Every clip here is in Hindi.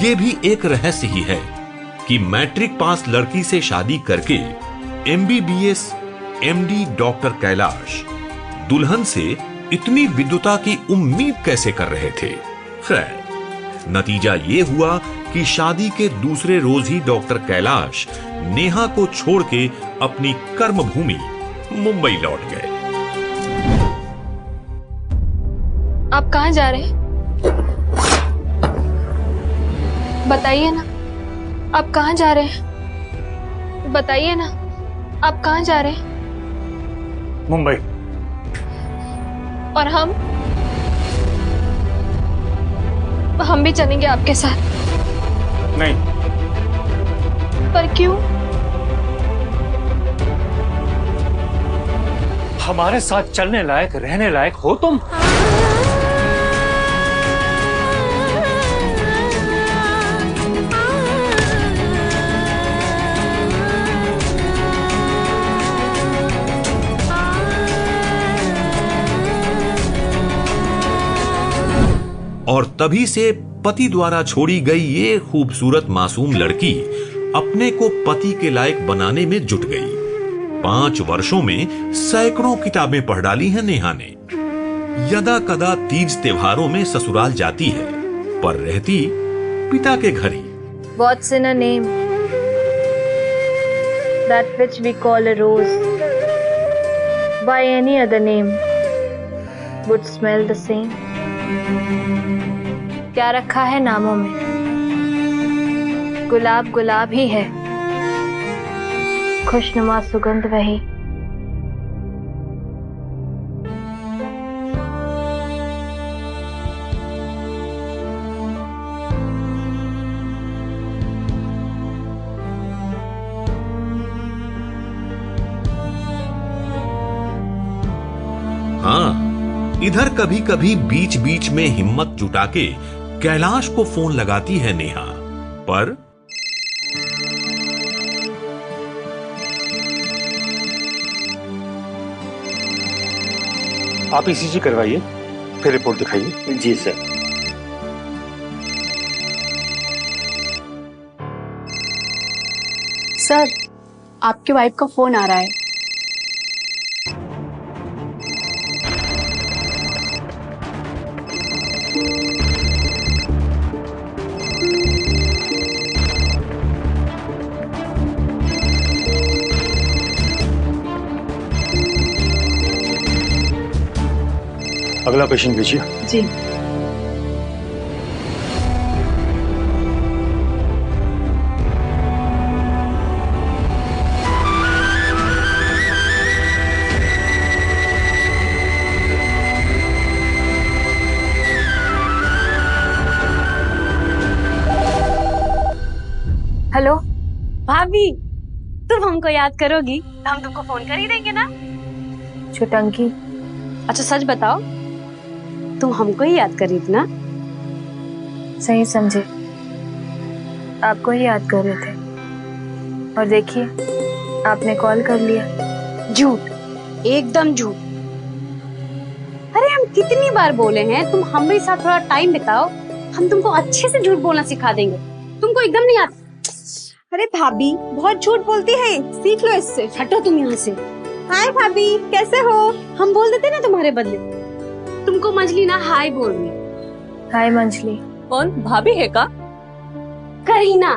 ये भी एक रहस्य ही है कि मैट्रिक पास लड़की से शादी करके MBBS MD डॉक्टर कैलाश दुल्हन से इतनी विद्वता की उम्मीद कैसे कर रहे थे। खैर, नतीजा ये हुआ कि शादी के दूसरे रोज ही डॉक्टर कैलाश नेहा को छोड़ के अपनी कर्मभूमि मुंबई लौट गए। आप कहाँ जा रहे हैं? बताइए ना, आप कहाँ जा रहे हैं? बताइए ना, आप कहाँ जा रहे हैं? मुंबई। और हम भी चलेंगे आपके साथ। नहीं। पर क्यों? हमारे साथ चलने लायक, रहने लायक हो तुम। और तभी से पति द्वारा छोड़ी गई ये खूबसूरत मासूम लड़की अपने को पति के लायक बनाने में जुट गई। 5 वर्षों में सैकड़ों किताबें पढ़ डाली हैं नेहा ने। यदा कदा तीज त्योहारों में ससुराल जाती है, पर रहती पिता के घर ही। What's in a name? That which we call a rose. By any other name would smell the same. क्या रखा है नामों में? गुलाब गुलाब ही है, खुशनुमा सुगंध वही। हाँ, इधर कभी कभी बीच बीच में हिम्मत जुटा के कैलाश को फोन लगाती है नेहा, पर आप ECG करवाइए, फिर रिपोर्ट दिखाइए। जी सर। सर, आपके वाइफ का फोन आ रहा है। अगला पेशेंट भेजिए। जी। हेलो भाभी, तुम हमको याद करोगी तो हम तुमको फोन कर ही देंगे ना। छुटंकी। अच्छा सच बताओ, तुम हमको ही याद कर रही थी ना? सही समझे, आपको ही याद कर रहे थे। और देखिए, आपने कॉल कर लिया। झूठ, एकदम झूठ। अरे हम कितनी बार बोले हैं तुम हमारे साथ थोड़ा टाइम बिताओ, हम तुमको अच्छे से झूठ बोलना सिखा देंगे। तुमको एकदम नहीं आता। अरे भाभी बहुत झूठ बोलती है, सीख लो इससे। हटो तुम यहाँ से। हाय भाभी, कैसे हो? हम बोल देते ना तुम्हारे बदले। तुमको मंजली ना हाय बोल रही। हाय मंजली। कौन भाभी है का? करीना।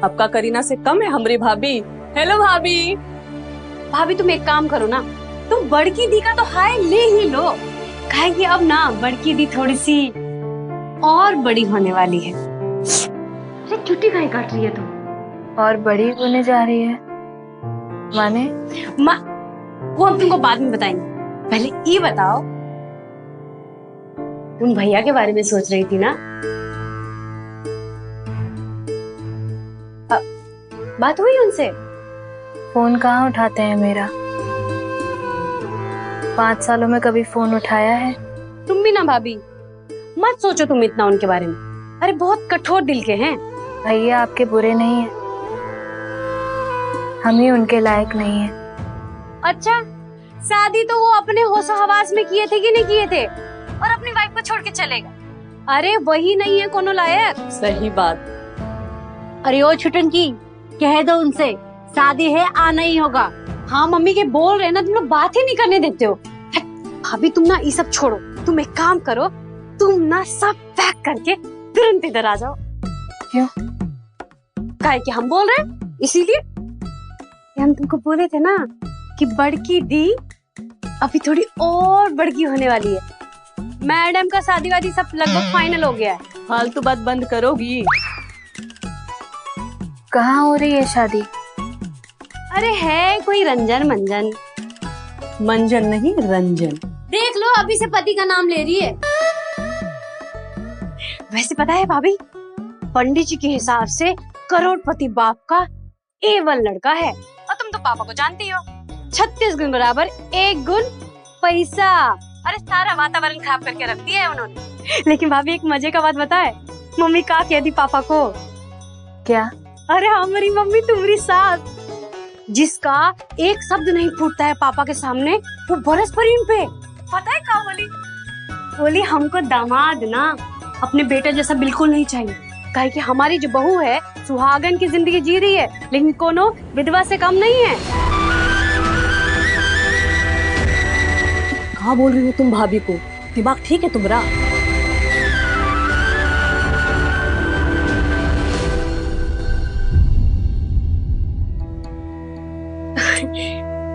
आपका करीना से कम है हमारी भाभी। हेलो भाभी। भाभी तुम एक काम करो ना, तुम बड़की दी का तो हाय ले ही लो, काहे कि अब ना बड़की दी थोड़ी सी और बड़ी होने वाली है। अरे चुट्टी काहे काट रही है तुम? और बड़ी होने जा रही है माने? वो हम तुमको बाद में बताएंगे, पहले ये बताओ तुम भैया के बारे में सोच रही थी ना? बात हुई उनसे? फोन कहाँ उठाते हैं मेरा, 5 सालों में कभी फोन उठाया है? तुम भी ना भाभी, मत सोचो तुम इतना उनके बारे में। अरे बहुत कठोर दिल के हैं। भैया आपके बुरे नहीं है, हम ही उनके लायक नहीं है। अच्छा, शादी तो वो अपने होशो हवास में किए थे कि नहीं किए थे, और अपनी वाइफ को छोड़ के चलेगा? अरे वही नहीं है कोनो लायक। सही बात। अरे ओ छुटन की, कह दो उनसे शादी है, आना ही होगा। हाँ मम्मी के बोल रहे ना, तुम लोग बात ही नहीं करने देते हो। भाभी तुम ना ये सब छोड़ो, तुम एक काम करो, तुम ना सब पैक करके तुरंत इधर आ जाओ। क्यों? काहे कि हम बोल रहे हैं इसीलिए। हम तुमको बोले थे ना कि बड़की दी अभी थोड़ी और बड़की होने वाली है। मैडम का शादी वादी सब लगभग फाइनल हो गया है। फालतू बात बंद करोगी? कहाँ हो रही है शादी? अरे है कोई रंजन मंजन। मंजन नहीं, रंजन। देख लो अभी से पति का नाम ले रही है। वैसे पता है भाभी, पंडित जी के हिसाब से करोड़पति बाप का A1 लड़का है। और तुम तो पापा को जानती हो, 36 गुण बराबर 1 गुण पैसा। अरे सारा वातावरण खराब करके रख दिया है उन्होंने। लेकिन भाभी एक मजे का बात बताए, मम्मी का कह दी पापा को। क्या? अरे हमारी मम्मी तुम्हारी सास, जिसका एक शब्द नहीं फूटता है पापा के सामने, वो बरस परी उन पे। पता है क्या बोली? बोली हमको दामाद ना अपने बेटे जैसा बिल्कुल नहीं चाहिए। कहे कि हमारी जो बहू है सुहागन की जिंदगी जी रही है, लेकिन कोनो विधवा से कम नहीं है। कहाँ बोल रही हो तुम भाभी को? दिमाग ठीक है तुम्हारा?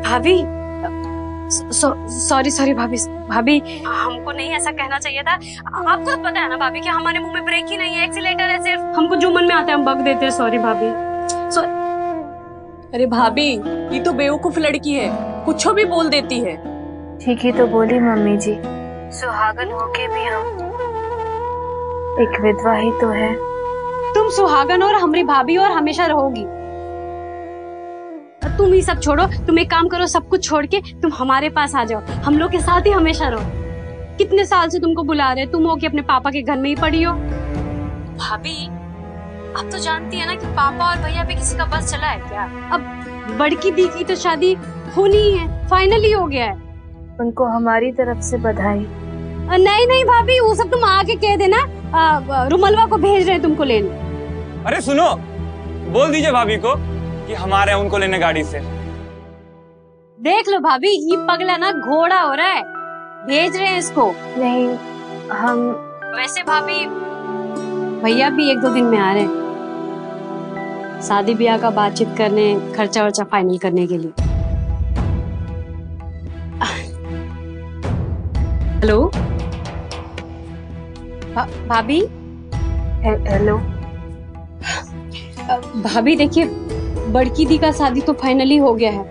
भाभी सॉरी भाभी, हमको नहीं ऐसा कहना चाहिए था। आपको तो पता है ना भाभी कि हमारे मुंह में ब्रेक ही नहीं है, एक्सीलेटर है सिर्फ। हमको जो मन में आता है हम बक देते हैं। सॉरी भाभी। अरे भाभी, ये तो बेवकूफ लड़की है, कुछ भी बोल देती है। ठीक ही तो बोली मम्मी जी, सुहागन होके भी हम एक विधवा ही तो है। तुम सुहागन और हमारी भाभी और हमेशा रहोगी। तुम ही सब छोड़ो, तुम एक काम करो, सब कुछ छोड़ के तुम हमारे पास आ जाओ, हम लोग के साथ ही हमेशा रहो। कितने साल से तुमको बुला रहे, तुम हो कि अपने पापा के घर में ही पड़ी हो। भाभी अब तो जानती है ना कि पापा और भैया पे किसी का बस चला है क्या? अब बड़की दी की तो शादी होनी है, फाइनली हो गया है। उनको हमारी तरफ से बधाई। नहीं भाभी, वो सब तुम आके कह देना, रुमलवा को भेज रहे तुमको लेने। अरे सुनो, बोल दीजिए भाभी को कि हमारे उनको लेने गाड़ी से। देख लो भाभी, ये पगला ना घोड़ा हो रहा है, भेज रहे हैं इसको। नहीं, हम वैसे भाभी भैया भी 1-2 दिन में आ रहे हैं, शादी ब्याह का बातचीत करने, खर्चा वर्चा फाइनल करने के लिए। हेलो भाभी। हेलो भाभी देखिए, बड़की दी का शादी तो फाइनली हो गया है,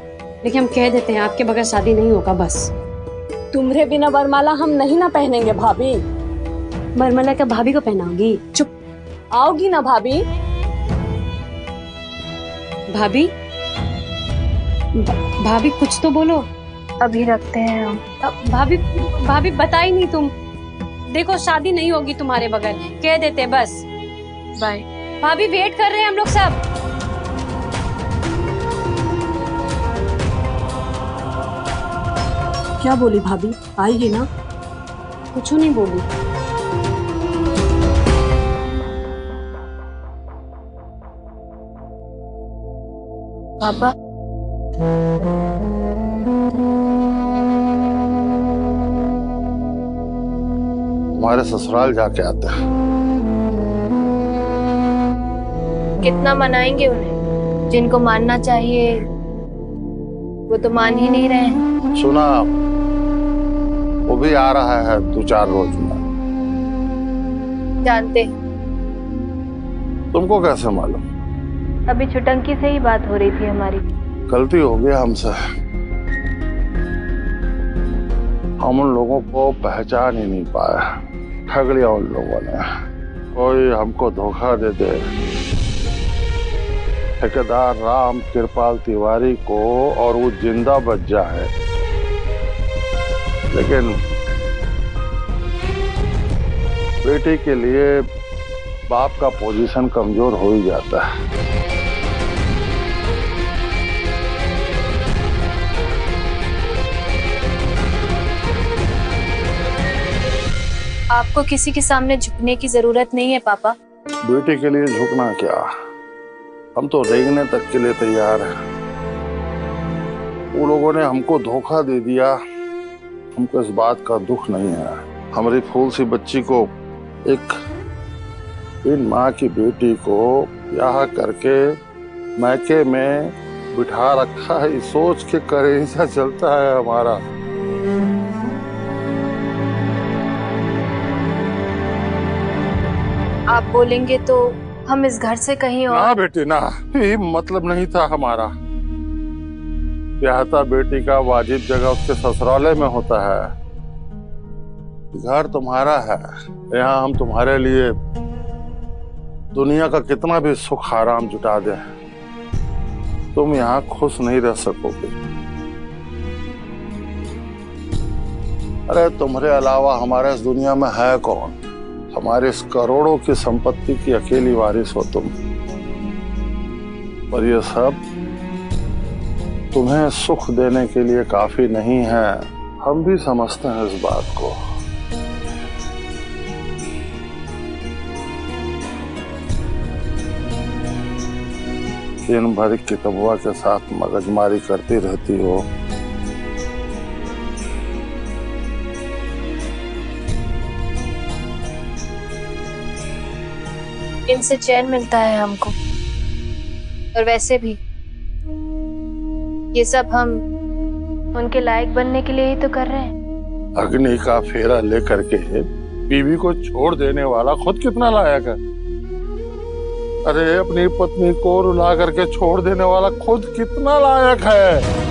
लेकिन हम कह देते हैं आपके बगैर शादी नहीं होगा बस। तुम्हारे बिना वरमाला हम नहीं ना पहनेंगे भाभी। वरमाला क्या भाभी को पहनाओगी? चुप, आओगी ना भाभी? भाभी कुछ तो बोलो। अभी रखते हैं हम। भाभी बताई नहीं तुम। देखो शादी नहीं होगी तुम्हारे बगैर, कह देते बस। बाय भाभी, वेट कर रहे हैं हम लोग सब। क्या बोली भाभी? आएगी ना? कुछ नहीं बोली। पापा, तुम्हारे ससुराल जाके आते हैं। कितना मनाएंगे उन्हें? जिनको मानना चाहिए वो तो मान ही नहीं रहे हैं। सुना, वो भी आ रहा है 2-4 रोज में। जानते, तुमको कैसे मालूम? अभी छुटंकी से ही बात हो रही थी हमारी। गलती हो गई हमसे, हम उन लोगों को पहचान ही नहीं पाया। ठग लिया उन लोगों ने। कोई हमको धोखा दे दे। ठेकेदार राम कृपाल तिवारी को और वो जिंदा बच जाए, लेकिन बेटे के लिए बाप का पोजीशन कमजोर हो ही जाता है। आपको किसी के सामने झुकने की जरूरत नहीं है पापा। बेटे के लिए झुकना क्या, हम तो रेंगने तक के लिए तैयार हैं। वो लोगों ने हमको धोखा दे दिया, हमको इस बात का दुख नहीं है। हमारी फूल सी बच्ची को, एक इन माँ की बेटी को ब्याह करके मैके में बिठा रखा है, सोच के कलेजा चलता है हमारा। आप बोलेंगे तो हम इस घर से कहीं और। ना बेटी ना, ये मतलब नहीं था हमारा। ब्याहता बेटी का वाजिब जगह उसके ससुराले में होता है। घर तुम्हारा है, यहाँ हम तुम्हारे लिए दुनिया का कितना भी सुख आराम जुटा दे, तुम यहाँ खुश नहीं रह सकोगे। अरे तुम्हारे अलावा हमारे इस दुनिया में है कौन? हमारे इस करोड़ों की संपत्ति की अकेली वारिस हो तुम। पर ये सब तुम्हें सुख देने के लिए काफी नहीं है, हम भी समझते हैं इस बात को। दिन भर किताबों के साथ मगजमारी करती रहती हो। इनसे चैन मिलता है हमको, और वैसे भी ये सब हम उनके लायक बनने के लिए ही तो कर रहे हैं। अग्नि का फेरा लेकर के बीवी को छोड़ देने वाला खुद कितना लायक है। अरे अपनी पत्नी को रुला करके छोड़ देने वाला खुद कितना लायक है।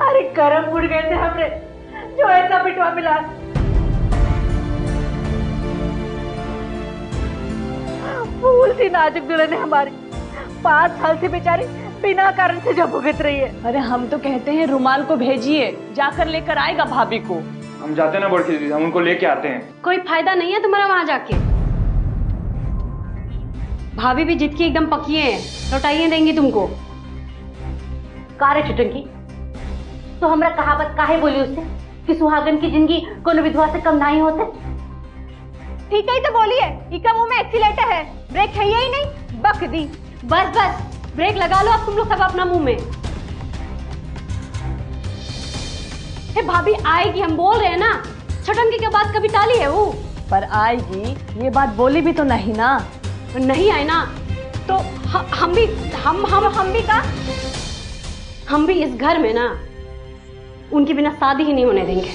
अरे करम उड़ गए थे हमरे, जो ऐसा बिटवा मिला। फूल सी नाजुक दुल्हन है हमारी, 5 साल से बेचारी बिना कारण से जब भुगत रही है। अरे हम तो कहते हैं रुमाल को भेजिए, जाकर लेकर आएगा भाभी को। हम जाते हैं ना बड़की दीदी, हम उनको लेके आते हैं। कोई फायदा नहीं है तुम्हारा वहां जाके। भाभी भी जिद की एकदम पकी है, लौटाइए देंगी तुमको। कारे चुटंकी, तो हमरा कहावत काहे बोली उससे कि सुहागन की जिंदगी कोनो विधवा से कम नहीं होते। ठीक है तो बोलिए, इका मुंह में एक्सीलेटर है, ब्रेक है ही नहीं, बक दी। बस बस, ब्रेक लगा लो अब तुम लोग सब अपना मुंह में। हे भाभी आएगी, हम बोल रहे हैं ना, छटंकी के बाद कभी टाली है वो। पर आएगी, ये बात बोली भी तो नहीं ना। नहीं आए ना तो हम भी का हम भी इस घर में ना उनके बिना शादी ही नहीं होने देंगे।